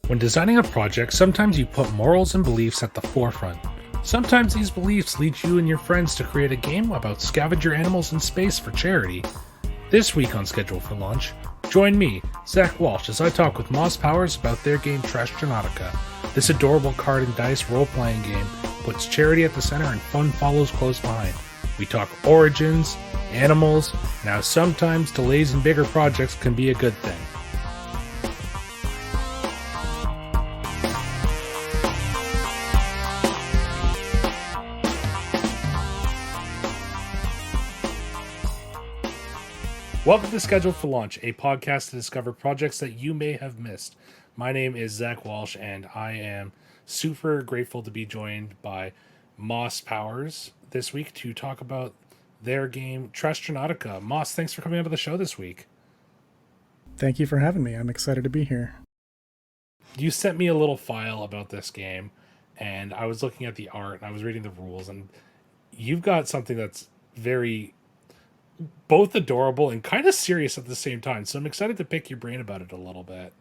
When designing a project, sometimes you put morals and beliefs at the forefront. Sometimes these beliefs lead you and your friends to create a game about scavenger animals in space for charity. This week on Schedule for Launch, join me, Zach Walsh, as I talk with Moss Powers about their game Trashtronautica. This adorable card and dice role-playing game puts charity at the center and fun follows close behind. We talk origins, animals, and how sometimes delays in bigger projects can be a good thing. Welcome to Schedule for Launch, a podcast to discover projects that you may have missed. My name is Zach Walsh, and I am super grateful to be joined by Moss Powers this week to talk about their game, Trashtronautica. Moss, thanks for coming onto the show this week. Thank you for having me. I'm excited to be here. You sent me a little file about this game, and I was looking at the art, and I was reading the rules, and you've got something that's very both adorable and kind of serious at the same time. So I'm excited to pick your brain about it a little bit.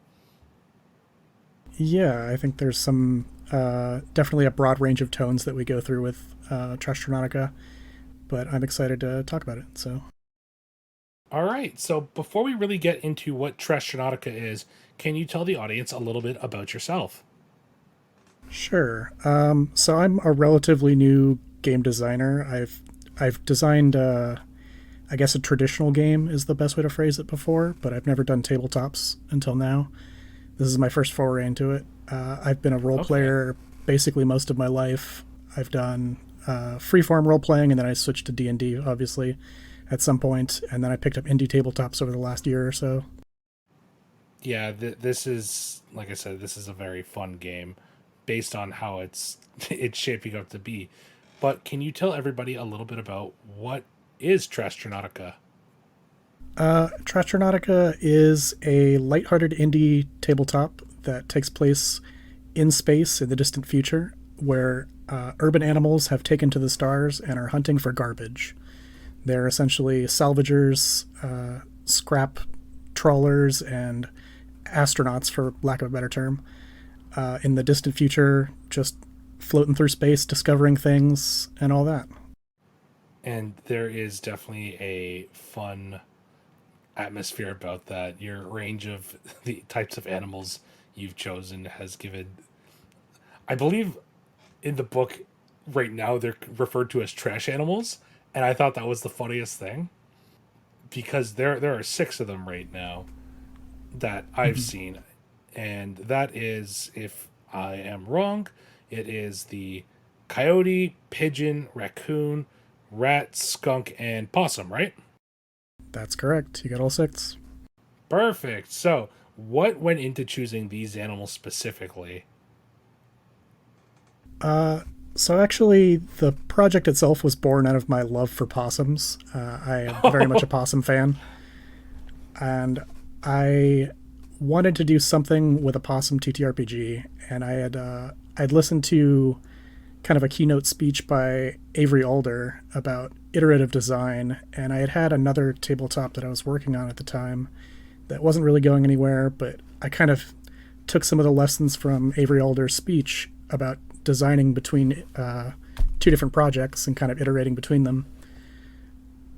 Yeah, I think there's some definitely a broad range of tones that we go through with Trashtronautica, but I'm excited to talk about it. So, all right. So before we really get into what Trashtronautica is, can you tell the audience a little bit about yourself? Sure. So I'm a relatively new game designer. I've designed I guess a traditional game is the best way to phrase it before, but I've never done tabletops until now. This is my first foray into it. I've been a role player basically most of my life. I've done freeform role playing, and then I switched to D&D, obviously, at some point, and then I picked up indie tabletops over the last year or so. Yeah, this is, like I said, this is a very fun game based on how it's shaping up to be. But can you tell everybody a little bit about what is Trashtronautica? Trashtronautica is a lighthearted indie tabletop that takes place in space in the distant future, where urban animals have taken to the stars and are hunting for garbage. They're essentially salvagers, scrap trawlers, and astronauts, for lack of a better term, in the distant future, just floating through space, discovering things, and all that. And there is definitely a fun atmosphere about that. Your range of the types of animals you've chosen has given... I believe in the book right now they're referred to as trash animals, and I thought that was the funniest thing. Because there are 6 of them right now that I've seen. And that is, if I am wrong, it is the coyote, pigeon, raccoon, rat, skunk, and possum, right? That's correct. You got all 6. Perfect. So, what went into choosing these animals specifically? So actually, the project itself was born out of my love for possums. I am very much a possum fan. And I wanted to do something with a possum TTRPG, and I'd listened to kind of a keynote speech by Avery Alder about iterative design, and I had another tabletop that I was working on at the time that wasn't really going anywhere, but I kind of took some of the lessons from Avery Alder's speech about designing between 2 different projects and kind of iterating between them.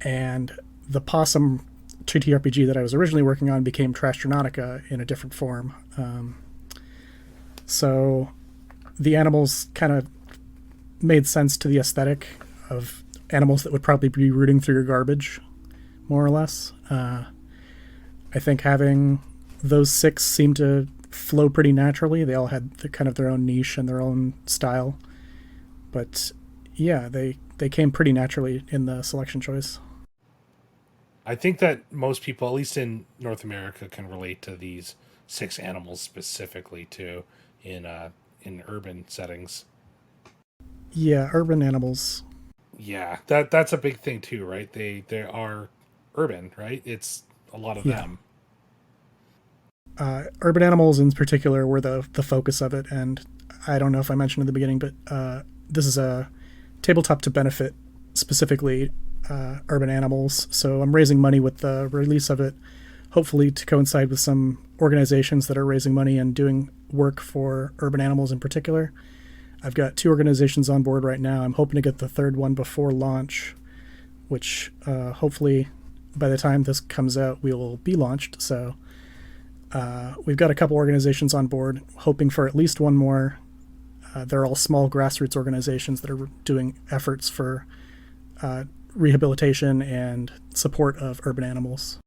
And the possum TTRPG that I was originally working on became Trashtronautica in a different form. So the animals kind of made sense to the aesthetic of animals that would probably be rooting through your garbage, more or less. I think having those 6 seemed to flow pretty naturally. They all had kind of their own niche and their own style. But yeah, they came pretty naturally in the selection choice. I think that most people, at least in North America, can relate to these 6 animals specifically too in urban settings. Yeah, urban animals. Yeah, that's a big thing too, right? They are urban, right? It's a lot of them. Urban animals in particular were the focus of it, and I don't know if I mentioned in the beginning, but this is a tabletop to benefit specifically urban animals. So I'm raising money with the release of it hopefully to coincide with some organizations that are raising money and doing work for urban animals in particular. I've got 2 organizations on board right now. I'm hoping to get the third one before launch, which hopefully by the time this comes out, we will be launched. So we've got a couple organizations on board, hoping for at least one more. They're all small grassroots organizations that are doing efforts for rehabilitation and support of urban animals.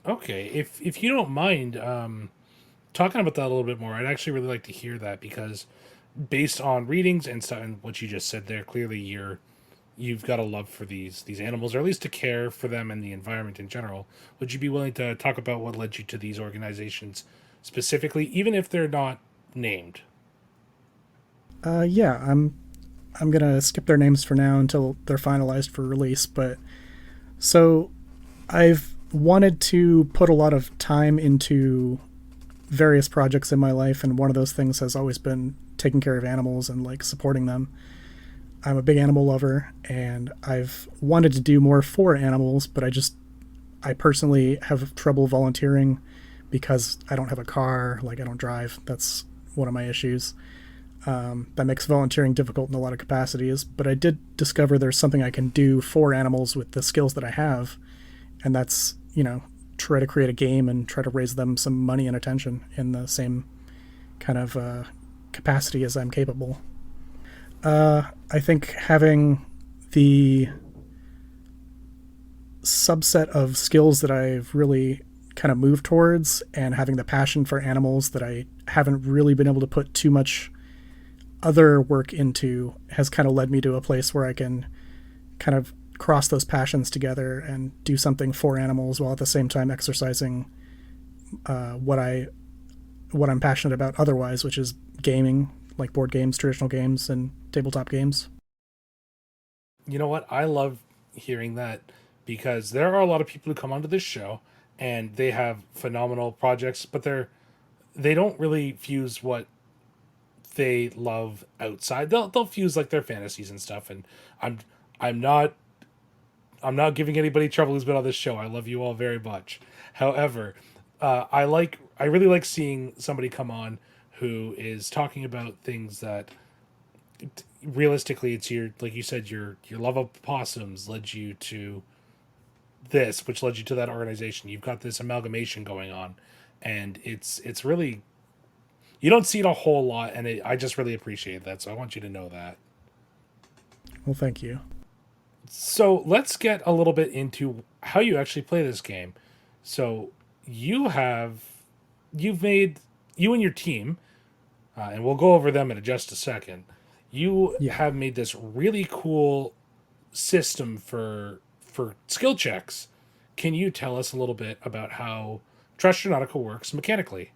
Okay, if you don't mind talking about that a little bit more, I'd actually really like to hear that because based on readings and stuff and what you just said there, clearly you've got a love for these animals, or at least to care for them and the environment in general. Would you be willing to talk about what led you to these organizations specifically, even if they're not named? Yeah, I'm gonna skip their names for now until they're finalized for release. But so I've wanted to put a lot of time into various projects in my life, and one of those things has always been taking care of animals and like supporting them. I'm a big animal lover, and I've wanted to do more for animals, but I personally have trouble volunteering because I don't have a car, like I don't drive. That's one of my issues. That makes volunteering difficult in a lot of capacities, but I did discover there's something I can do for animals with the skills that I have, and that's, try to create a game and try to raise them some money and attention in the same kind of capacity as I'm capable. I think having the subset of skills that I've really kind of moved towards and having the passion for animals that I haven't really been able to put too much other work into has kind of led me to a place where I can kind of cross those passions together and do something for animals while at the same time exercising what I'm passionate about otherwise, which is gaming, like board games, traditional games, and tabletop games. You know what? I love hearing that because there are a lot of people who come onto this show and they have phenomenal projects, but they don't really fuse what they love outside. They'll fuse like their fantasies and stuff. And I'm I'm not I'm not giving anybody trouble who's been on this show. I love you all very much. However, I really like seeing somebody come on who is talking about things that realistically it's your, like you said, your love of possums led you to this, which led you to that organization. You've got this amalgamation going on, and it's really, you don't see it a whole lot, and I just really appreciate that. So I want you to know that. Well, thank you. So let's get a little bit into how you actually play this game. So you have you've made, you and your team, and we'll go over them in just a second. You Yeah. have made this really cool system for skill checks. Can you tell us a little bit about how Trashtronautica works mechanically?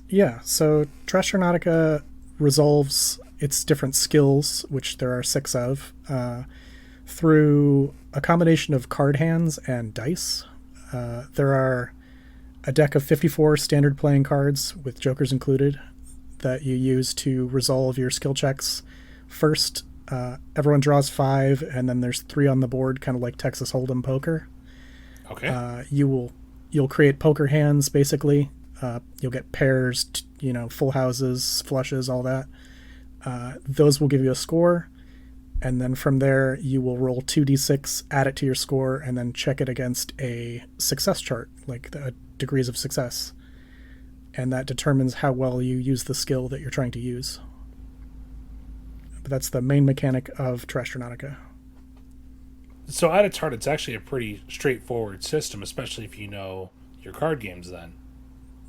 Yeah, so Trashtronautica resolves its different skills, which there are 6 of, through a combination of card hands and dice. There are a deck of 54 standard playing cards, with jokers included, that you use to resolve your skill checks. First, everyone draws 5, and then there's 3 on the board, kind of like Texas Hold'em poker. Okay. You'll create poker hands, basically. You'll get pairs, full houses, flushes, all that. Those will give you a score, and then from there you will roll 2d6, add it to your score, and then check it against a success chart, like the degrees of success, and that determines how well you use the skill that you're trying to use. But that's the main mechanic of Trashtronautica. So at its heart, it's actually a pretty straightforward system, especially if you know your card games. Then.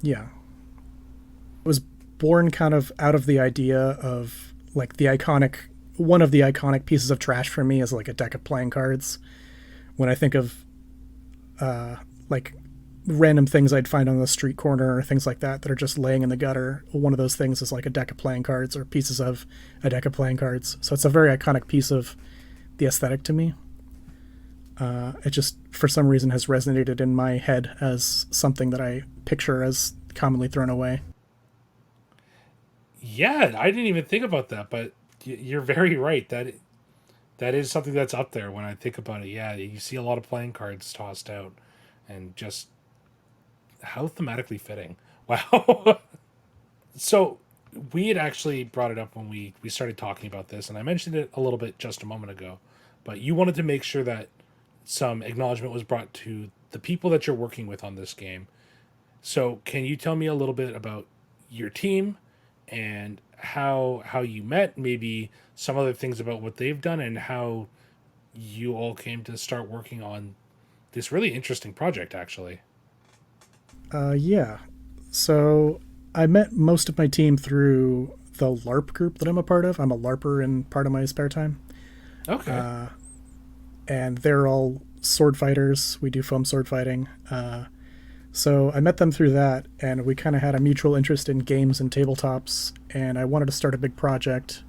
Yeah, it was born kind of out of the idea of like one of the iconic pieces of trash for me is like a deck of playing cards. When I think of like random things I'd find on the street corner or things like that that are just laying in the gutter, one of those things is like a deck of playing cards or pieces of a deck of playing cards. So it's a very iconic piece of the aesthetic to me. It just for some reason has resonated in my head as something that I picture as commonly thrown away. Yeah, I didn't even think about that, but you're very right. that is something that's up there when I think about it. Yeah, you see a lot of playing cards tossed out, and just how thematically fitting. Wow. So we had actually brought it up when we started talking about this, and I mentioned it a little bit just a moment ago. But you wanted to make sure that some acknowledgement was brought to the people that you're working with on this game. So can you tell me a little bit about your team and how you met, maybe some other things about what they've done, and how you all came to start working on this really interesting project actually. Yeah. So I met most of my team through the LARP group that I'm a part of. I'm a LARPer in part of my spare time. Okay. And they're all sword fighters. We do foam sword fighting. So I met them through that, and we kind of had a mutual interest in games and tabletops, and I wanted to start a big project.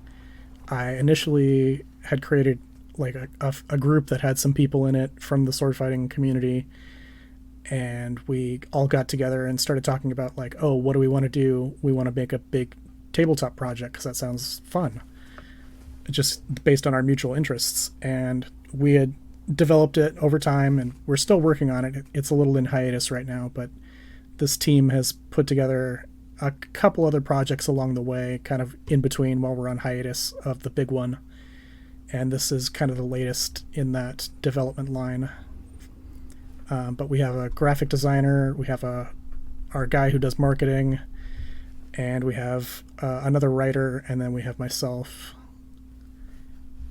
I initially had created like a group that had some people in it from the sword fighting community, and we all got together and started talking about like, oh, what do we want to do? We want to make a big tabletop project because that sounds fun, just based on our mutual interests. And we had developed it over time, and we're still working on it. It's a little in hiatus right now, but this team has put together a couple other projects along the way, kind of in between while we're on hiatus of the big one. And this is kind of the latest in that development line. But we have a graphic designer, we have our guy who does marketing, and we have another writer, and then we have myself.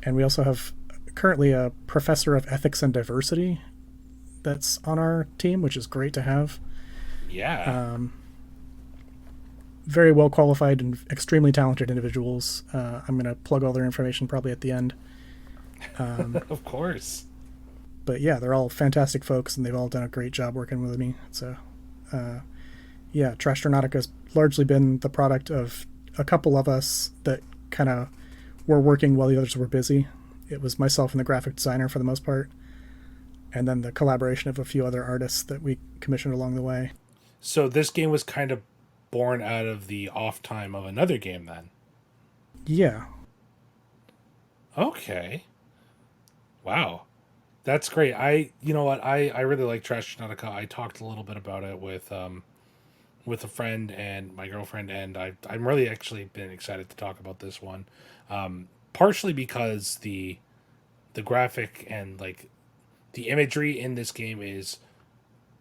And we also have currently a professor of ethics and diversity that's on our team, which is great to have. Yeah. Very well qualified and extremely talented individuals. I'm going to plug all their information probably at the end. Of course. But yeah, they're all fantastic folks, and they've all done a great job working with me. So, yeah, Trashtronautica has largely been the product of a couple of us that kind of were working while the others were busy. It was myself and the graphic designer for the most part, and then the collaboration of a few other artists that we commissioned along the way. So this game was kind of born out of the off time of another game then. Yeah. Okay. Wow. That's great. You know what, I really like Trashtronautica. I talked a little bit about it with a friend and my girlfriend, and I'm really actually been excited to talk about this one. Partially because the graphic and like the imagery in this game is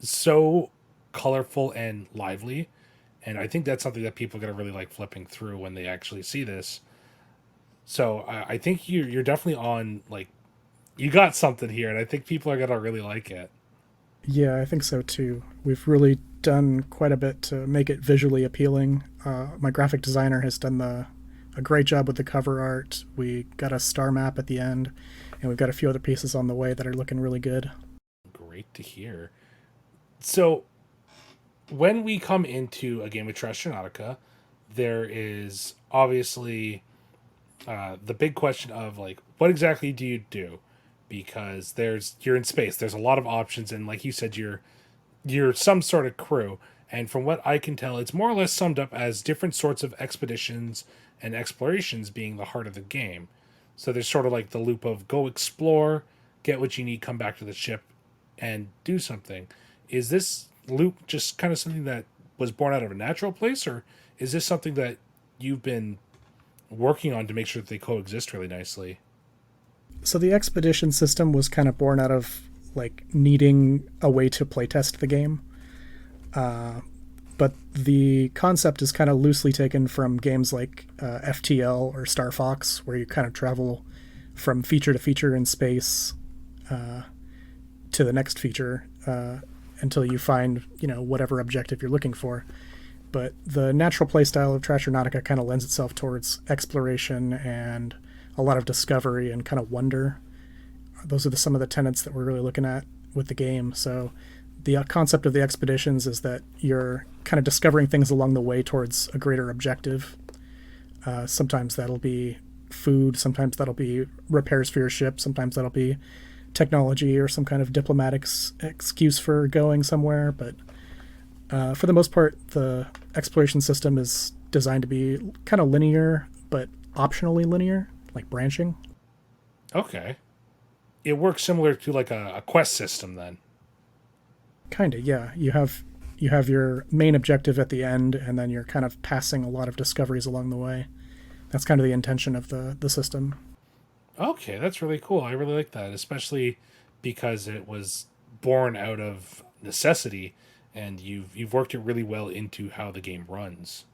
so colorful and lively, and I think that's something that people are gonna really like flipping through when they actually see this. So I think you're definitely on like you got something here, and I think people are gonna really like it. Yeah, I think so too. We've really done quite a bit to make it visually appealing. My graphic designer has done a great job with the cover art. We got a star map at the end, and we've got a few other pieces on the way that are looking really good. Great to hear. So when we come into a game of Trashtronautica, there is obviously the big question of like, what exactly do you do? Because you're in space. There's a lot of options, and like you said, you're some sort of crew. And from what I can tell, it's more or less summed up as different sorts of expeditions and explorations being the heart of the game. So there's sort of like the loop of go explore, get what you need, come back to the ship, and do something. Is this loop just kind of something that was born out of a natural place, or is this something that you've been working on to make sure that they coexist really nicely? So the expedition system was kind of born out of like needing a way to playtest the game. But the concept is kind of loosely taken from games like FTL or Star Fox, where you kind of travel from feature to feature in space to the next feature until you find, whatever objective you're looking for. But the natural playstyle of Trashtronautica kind of lends itself towards exploration and a lot of discovery and kind of wonder. Those are some of the tenets that we're really looking at with the game. So the concept of the expeditions is that you're kind of discovering things along the way towards a greater objective. Sometimes that'll be food, sometimes that'll be repairs for your ship, sometimes that'll be technology or some kind of diplomatic excuse for going somewhere. But for the most part, the exploration system is designed to be kind of linear, but optionally linear, like branching. Okay. It works similar to like a quest system then. Kind of, yeah. You have your main objective at the end, and then you're kind of passing a lot of discoveries along the way. That's kind of the intention of the system. Okay, that's really cool. I really like that, especially because it was born out of necessity, and you've worked it really well into how the game runs.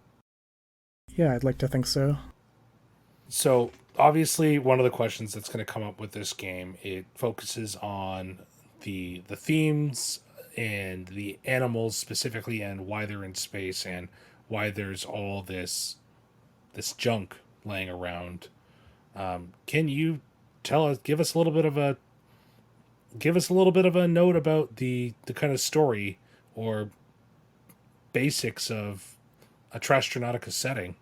Yeah, I'd like to think so. So obviously, one of the questions that's going to come up with this game, it focuses on the themes and the animals specifically, and why they're in space, and why there's all this junk laying around. Can you tell us, give us a little bit of a note about the kind of story or basics of a Trashtronautica setting?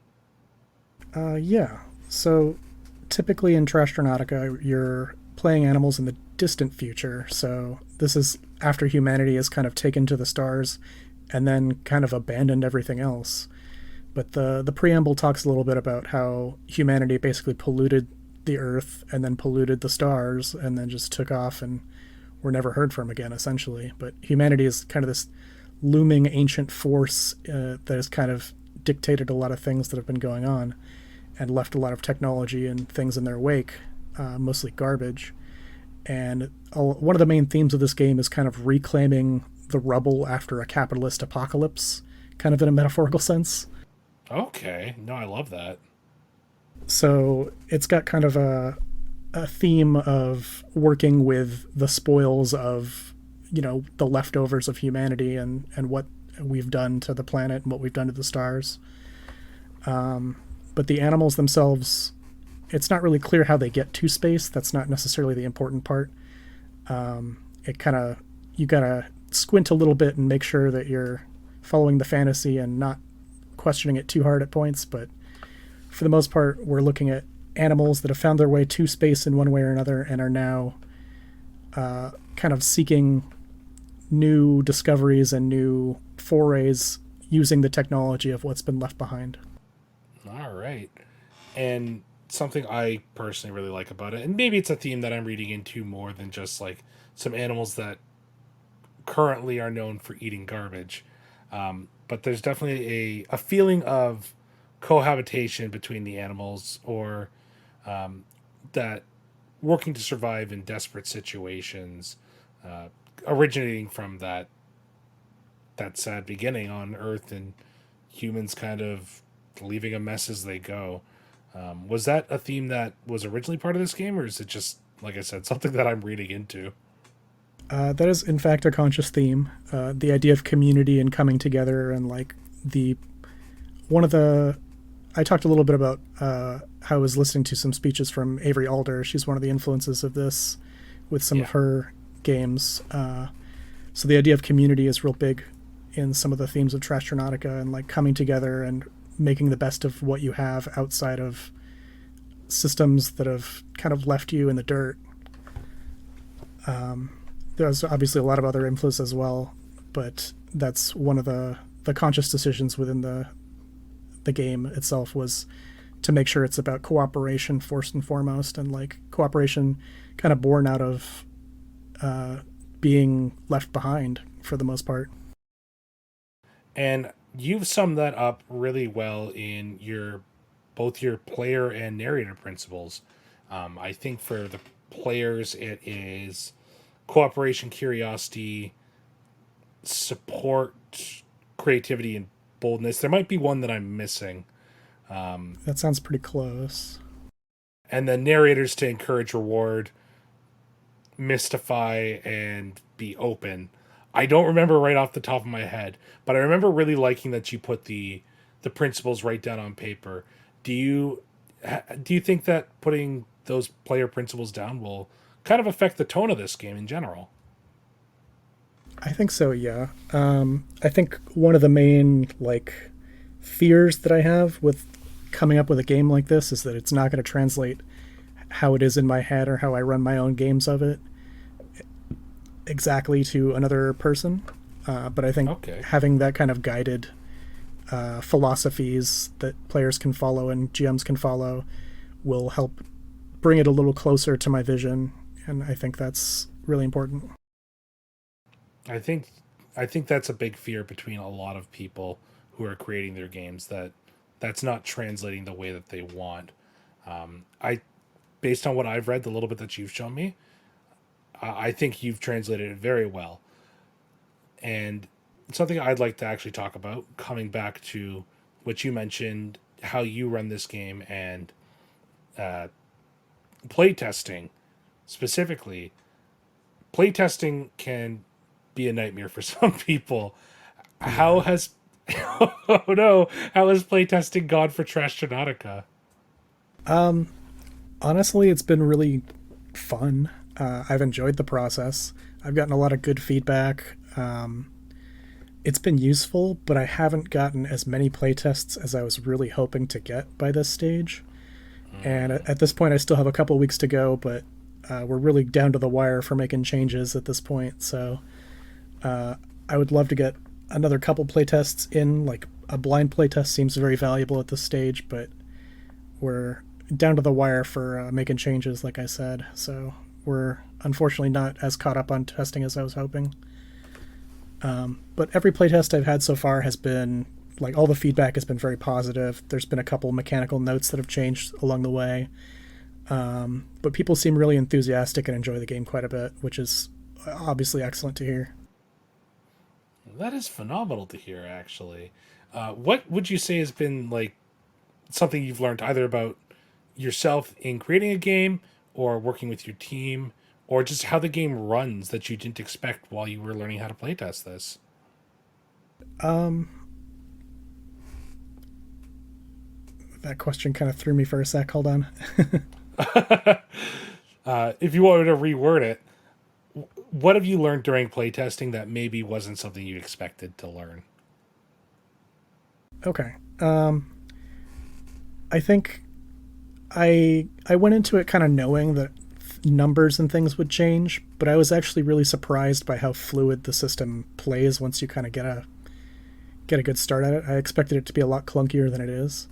Yeah. So typically in Trashtronautica, you're playing animals in the distant future. So this is after humanity has kind of taken to the stars and then kind of abandoned everything else. But the preamble talks a little bit about how humanity basically polluted the earth and then polluted the stars and then just took off and were never heard from again, essentially. But humanity is kind of this looming ancient force that has kind of dictated a lot of things that have been going on and left a lot of technology and things in their wake, mostly garbage. And one of the main themes of this game is kind of reclaiming the rubble after a capitalist apocalypse, kind of in a metaphorical sense. Okay, no, I love that. So it's got kind of a theme of working with the spoils of, the leftovers of humanity and what we've done to the planet and what we've done to the stars. But the animals themselves, it's not really clear how they get to space. That's not necessarily the important part. It kind of, you gotta squint a little bit and make sure that you're following the fantasy and not questioning it too hard at points. But for the most part, we're looking at animals that have found their way to space in one way or another and are now kind of seeking new discoveries and new forays using the technology of what's been left behind. All right. And something I personally really like about it, and maybe it's a theme that I'm reading into more than just like some animals that currently are known for eating garbage. But there's definitely a feeling of cohabitation between the animals, or that working to survive in desperate situations, uh, originating from that sad beginning on Earth and humans kind of leaving a mess as they go. Was that a theme that was originally part of this game, or is it just, like I said, something that I'm reading into? That is, in fact, a conscious theme. The idea of community and coming together, and like the one of the. I talked a little bit about how I was listening to some speeches from Avery Alder. She's one of the influences of this with some Yeah. of her games. So the idea of community is real big in some of the themes of Trashtronautica, and like coming together and making the best of what you have outside of systems that have kind of left you in the dirt. There's obviously a lot of other influence as well, but that's one of the conscious decisions within the game itself, was to make sure it's about cooperation first and foremost, and like cooperation kind of born out of being left behind for the most part. And you've summed that up really well in your both your player and narrator principles. I think for the players, it is cooperation, curiosity, support, creativity, and boldness. There might be one that I'm missing. That sounds pretty close. And then narrators to encourage, reward, mystify, and be open. I don't remember right off the top of my head, but I remember really liking that you put the principles right down on paper. Do you do you think that putting those player principles down will kind of affect the tone of this game in general? I think so, yeah. I think one of the main like fears that I have with coming up with a game like this is that it's not going to translate how it is in my head or how I run my own games of it exactly to another person. But I think Okay. having that kind of guided philosophies that players can follow and GMs can follow will help bring it a little closer to my vision, and I think that's really important. I think I think that's a big fear between a lot of people who are creating their games, that that's not translating the way that they want. I Based on what I've read, the little bit that you've shown me, I think you've translated it very well. And something I'd like to actually talk about, coming back to what you mentioned, how you run this game, and uh, playtesting specifically. Playtesting can be a nightmare for some people. How Yeah. has oh no, how has playtesting gone for Trashtronautica? Honestly, it's been really fun. I've enjoyed the process. I've gotten a lot of good feedback. It's been useful, but I haven't gotten as many playtests as I was really hoping to get by this stage. And at this point, I still have a couple weeks to go, but we're really down to the wire for making changes at this point. So I would love to get another couple playtests in. Like a blind playtest seems very valuable at this stage, but we're down to the wire for making changes, like I said. So we're unfortunately not as caught up on testing as I was hoping. But every playtest I've had so far has been like all the feedback has been very positive. There's been a couple mechanical notes that have changed along the way, but people seem really enthusiastic and enjoy the game quite a bit, which is obviously excellent to hear. That is phenomenal to hear, actually. What would you say has been like something you've learned either about yourself in creating a game, or working with your team, or just how the game runs that you didn't expect while you were learning how to playtest this? Um, that question kind of threw me for a sec. Hold on. If you wanted to reword it, what have you learned during playtesting that maybe wasn't something you expected to learn? Okay. I think I went into it kind of knowing that numbers and things would change, but I was actually really surprised by how fluid the system plays once you kind of get a good start at it. I expected it to be a lot clunkier than it is.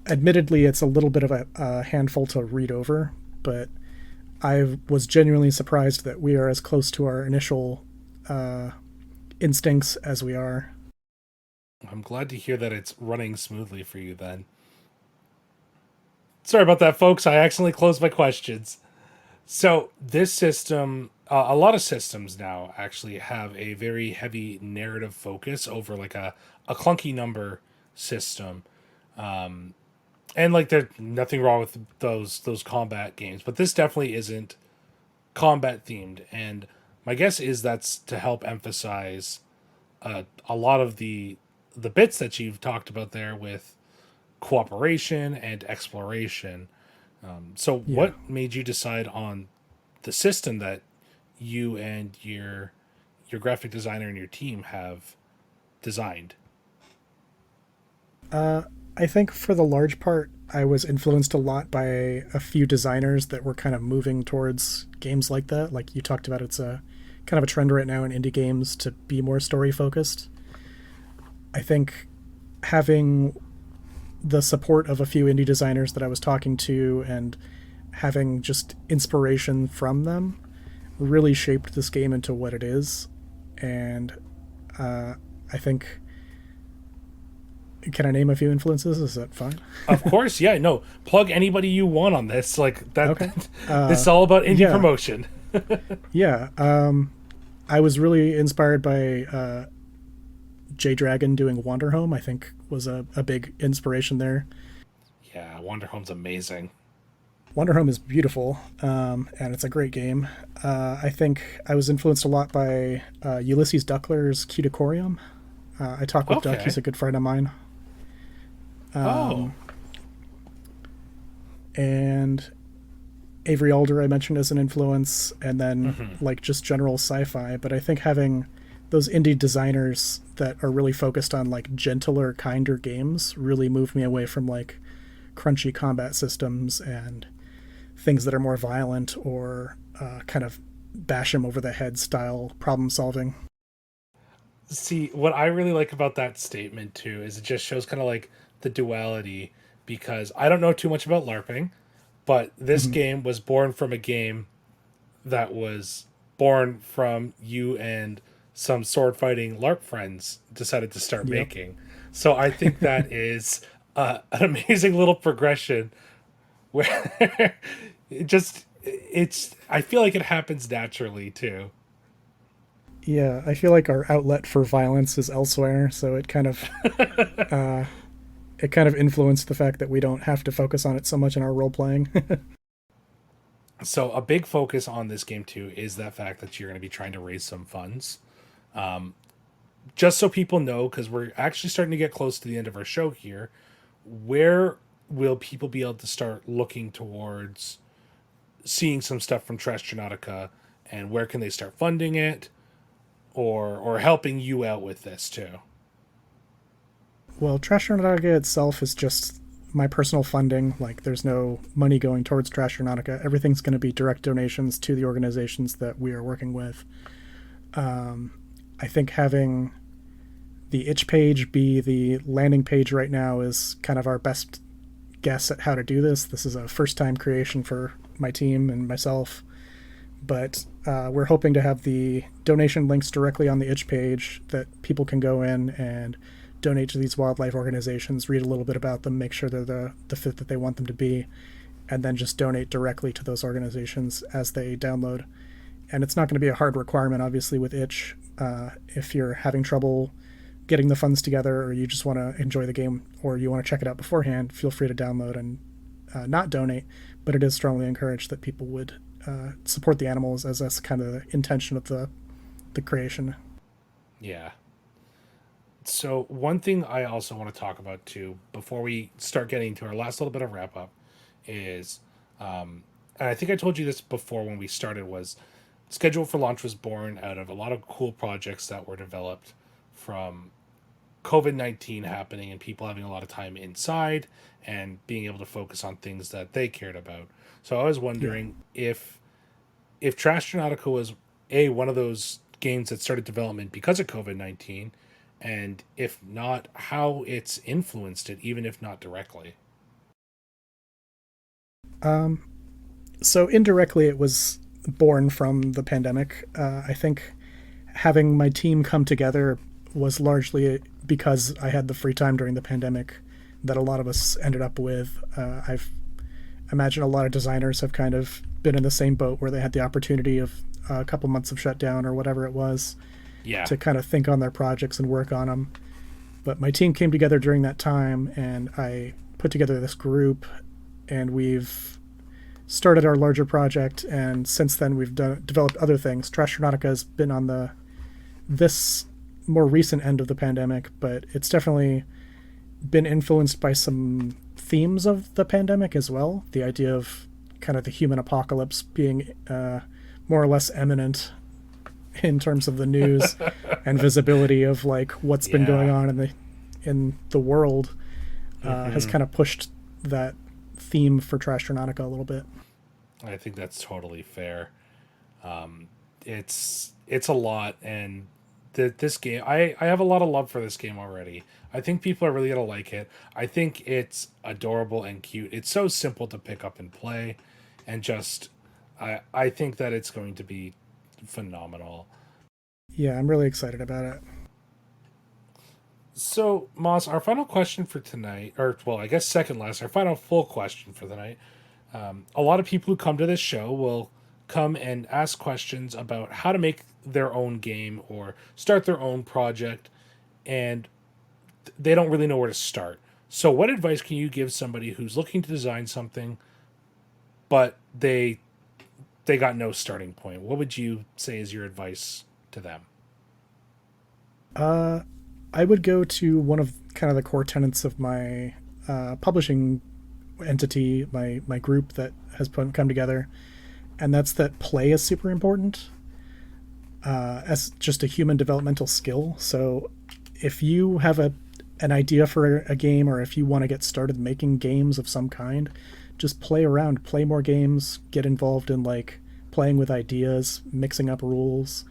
Admittedly, it's a little bit of a handful to read over, but I was genuinely surprised that we are as close to our initial instincts as we are. I'm glad to hear that it's running smoothly for you then. Sorry about that, folks. I accidentally closed my questions. So, this system, a lot of systems now actually have a very heavy narrative focus over like a clunky number system. And like there's nothing wrong with those combat games, but this definitely isn't combat themed. And my guess is that's to help emphasize a lot of the bits that you've talked about there with cooperation and exploration. So, Yeah. what made you decide on the system that you and your graphic designer and your team have designed? I think for the large part, I was influenced a lot by a few designers that were kind of moving towards games like that. Like you talked about, it's a kind of a trend right now in indie games to be more story focused. I think having the support of a few indie designers that I was talking to and having just inspiration from them really shaped this game into what it is. And I think, can I name a few influences? Is that fine? Of course, yeah, no. Plug anybody you want on this. Like that, Okay. this is all about indie Yeah. promotion. Yeah. I was really inspired by J Dragon doing Wander Home. I think was a big inspiration there. Yeah, Wonder Home's amazing. Wander Home is beautiful, and it's a great game. I think I was influenced a lot by Ulysses Duckler's Cuticorium. I talk with Duck; Okay. he's a good friend of mine. Oh, And Avery Alder I mentioned as an influence, and then like just general sci-fi. But I think having those indie designers that are really focused on like gentler, kinder games really moved me away from like crunchy combat systems and things that are more violent or kind of bash him over the head style problem solving. see, what I really like about that statement too is it just shows kind of like the duality, because I don't know too much about LARPing. But this Mhm. game was born from a game that was born from you and some sword fighting LARP friends decided to start Yep. making. So I think that is an amazing little progression where I feel like it happens naturally too. Yeah, I feel like our outlet for violence is elsewhere, so uh, it kind of influenced the fact that we don't have to focus on it so much in our role playing. So a big focus on this game too is that fact that you're going to be trying to raise some funds. Just so people know, because we're actually starting to get close to the end of our show here, where will people be able to start looking towards seeing some stuff from Trashtronautica, and where can they start funding it or helping you out with this too? Well, Trashtronautica itself is just my personal funding. Like, there's no money going towards Trashtronautica. Everything's going to be direct donations to the organizations that we are working with. I think having the itch page be the landing page right now is kind of our best guess at how to do this. This is a first time creation for my team and myself, but we're hoping to have the donation links directly on the itch page that people can go in and donate to these wildlife organizations, read a little bit about them, make sure they're the fit that they want them to be, and then just donate directly to those organizations as they download. And it's not going to be a hard requirement, obviously, with itch. If you're having trouble getting the funds together, or you just want to enjoy the game, or you want to check it out beforehand, feel free to download and not donate. But it is strongly encouraged that people would support the animals, as that's kind of the intention of the creation. Yeah. So one thing I also want to talk about too, before we start getting to our last little bit of wrap up, is, and I think I told you this before when we started, was Schedule for Launch was born out of a lot of cool projects that were developed from COVID-19 happening and people having a lot of time inside and being able to focus on things that they cared about. So I was Yeah. wondering if Trashtronautica was a one of those games that started development because of COVID-19, and if not, how it's influenced it, even if not directly. So indirectly, it was born from the pandemic. I think having my team come together was largely because I had the free time during the pandemic that a lot of us ended up with. I've imagined a lot of designers have kind of been in the same boat where they had the opportunity of a couple months of shutdown or whatever it was Yeah. to kind of think on their projects and work on them. But my team came together during that time, and I put together this group, and we've started our larger project. And since then, we've developed other things. Trashtronautica has been on the this more recent end of the pandemic, but it's definitely been influenced by some themes of the pandemic as well. The idea of kind of the human apocalypse being more or less imminent in terms of the news and visibility of like what's been going Yeah. on in the world has kind of pushed that theme for Trashtronautica a little bit. I think that's totally fair. It's a lot, and this game, I have a lot of love for this game already. I think people are really gonna like it. I think it's adorable and cute. It's so simple to pick up and play, and just I think that it's going to be phenomenal. Yeah, I'm really excited about it. So, Moss, our final question for tonight, or well, I guess second last, our final full question for the night. A lot of people who come to this show will come and ask questions about how to make their own game or start their own project, and they don't really know where to start. So, what advice can you give somebody who's looking to design something, but they got no starting point? What would you say is your advice to them? I would go to one of kind of the core tenets of my publishing entity, my group that has come together, and that's that play is super important as just a human developmental skill. So if you have an idea for a game, or if you want to get started making games of some kind, just play around, play more games, get involved in like playing with ideas, mixing up rules.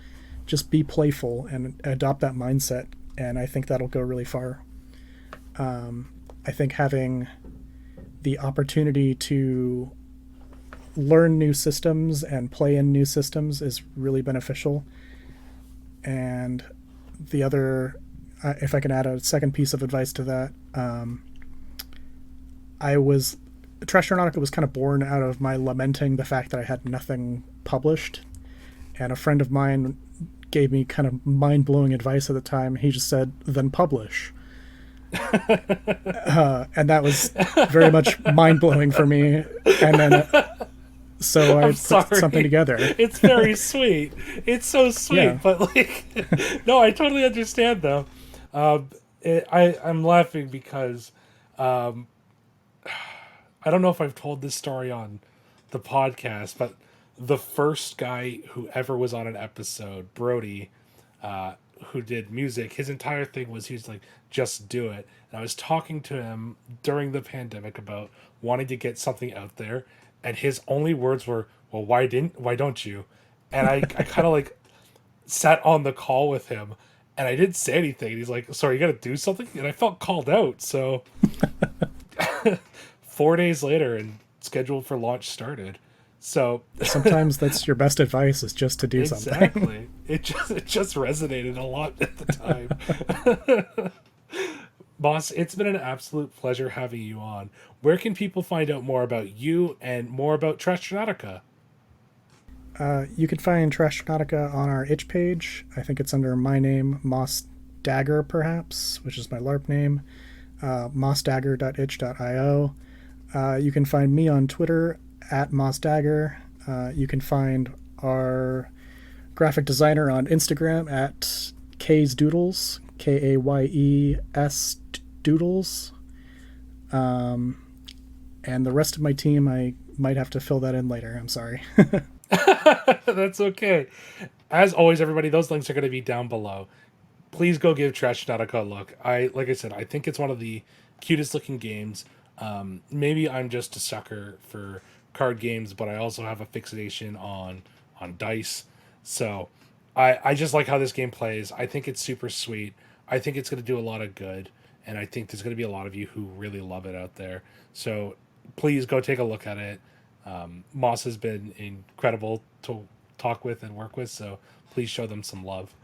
Just be playful and adopt that mindset, and I think that'll go really far. I think having the opportunity to learn new systems and play in new systems is really beneficial. And the other, if I can add a second piece of advice to that, Trashtronautica was kind of born out of my lamenting the fact that I had nothing published. And a friend of mine gave me kind of mind-blowing advice at the time. He just said, then publish. And that was very much mind-blowing for me. And then so I put something together. It's very sweet. It's so sweet. Yeah. But like, no, I totally understand though. I'm laughing because I don't know if I've told this story on the podcast, but the first guy who ever was on an episode, Brody, who did music, his entire thing was he was like, just do it. And I was talking to him during the pandemic about wanting to get something out there, and his only words were, well, why don't you? And I kind of like sat on the call with him, and I didn't say anything. He's like, sorry, you got to do something? And I felt called out. So 4 days later and scheduled for launch started. So sometimes that's your best advice, is just to do something. Exactly. It just resonated a lot at the time. Moss, it's been an absolute pleasure having you on. Where can people find out more about you and more about Trashtronautica? You can find Trashtronautica on our itch page. I think it's under my name, Moss Dagger, perhaps, which is my LARP name, mossdagger.itch.io. You can find me on Twitter at mossdagger. You can find our graphic designer on Instagram at Kayes Doodles, Kayes Doodles. And the rest of my team, I might have to fill that in later. I'm sorry. That's okay. As always, everybody, those links are going to be down below. Please go give Trashtronautica a look. Like I said, I think it's one of the cutest looking games. Maybe I'm just a sucker for card games, but I also have a fixation on dice. So I just like how this game plays. I think it's super sweet. I think it's going to do a lot of good, and I think there's going to be a lot of you who really love it out there. So please go take a look at it. Moss has been incredible to talk with and work with, so please show them some love.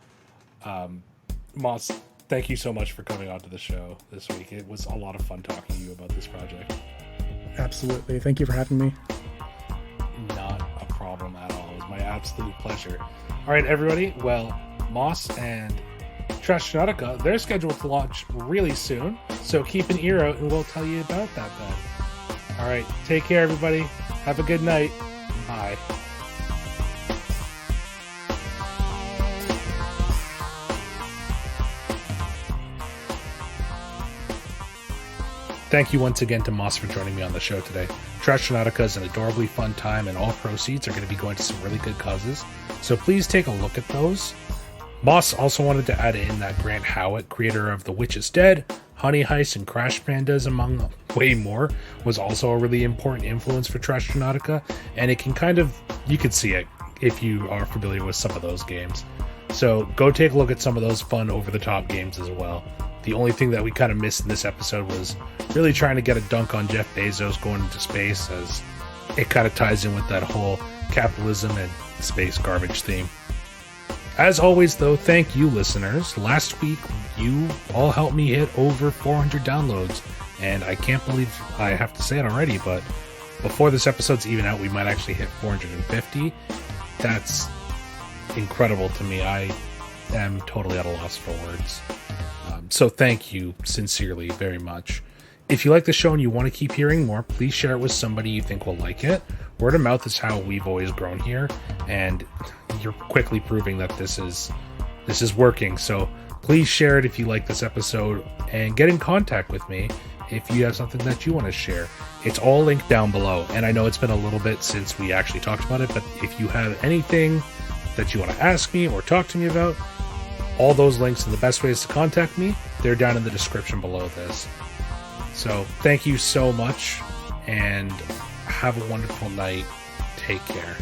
Moss, thank you so much for coming onto the show this week. It was a lot of fun talking to you about this project. Absolutely. Thank you for having me. Not a problem at all. It was my absolute pleasure. All right, everybody. Well, Moss and Trashtronautica, they're scheduled to launch really soon, so keep an ear out and we'll tell you about that then. All right, take care, everybody. Have a good night. Bye. Thank you once again to Moss for joining me on the show today. Trashtronautica is an adorably fun time, and all proceeds are going to be going to some really good causes, so please take a look at those. Moss also wanted to add in that Grant Howitt, creator of The Witch is Dead, Honey Heist, and Crash Pandas, among way more, was also a really important influence for Trashtronautica, and it can you can see it if you are familiar with some of those games. So go take a look at some of those fun over-the-top games as well. The only thing that we kind of missed in this episode was really trying to get a dunk on Jeff Bezos going into space, as it kind of ties in with that whole capitalism and space garbage theme. As always, though, thank you, listeners. Last week, you all helped me hit over 400 downloads, and I can't believe I have to say it already, but before this episode's even out, we might actually hit 450. That's incredible to me. I am totally at a loss for words. So thank you sincerely very much. If you like the show and you want to keep hearing more, please share it with somebody you think will like it. Word of mouth is how we've always grown here, and you're quickly proving that this is working. So please share it if you like this episode, and get in contact with me if you have something that you want to share. It's all linked down below, and I know it's been a little bit since we actually talked about it, but if you have anything that you want to ask me or talk to me about, all those links and the best ways to contact me, they're down in the description below this. So thank you so much, and have a wonderful night. Take care.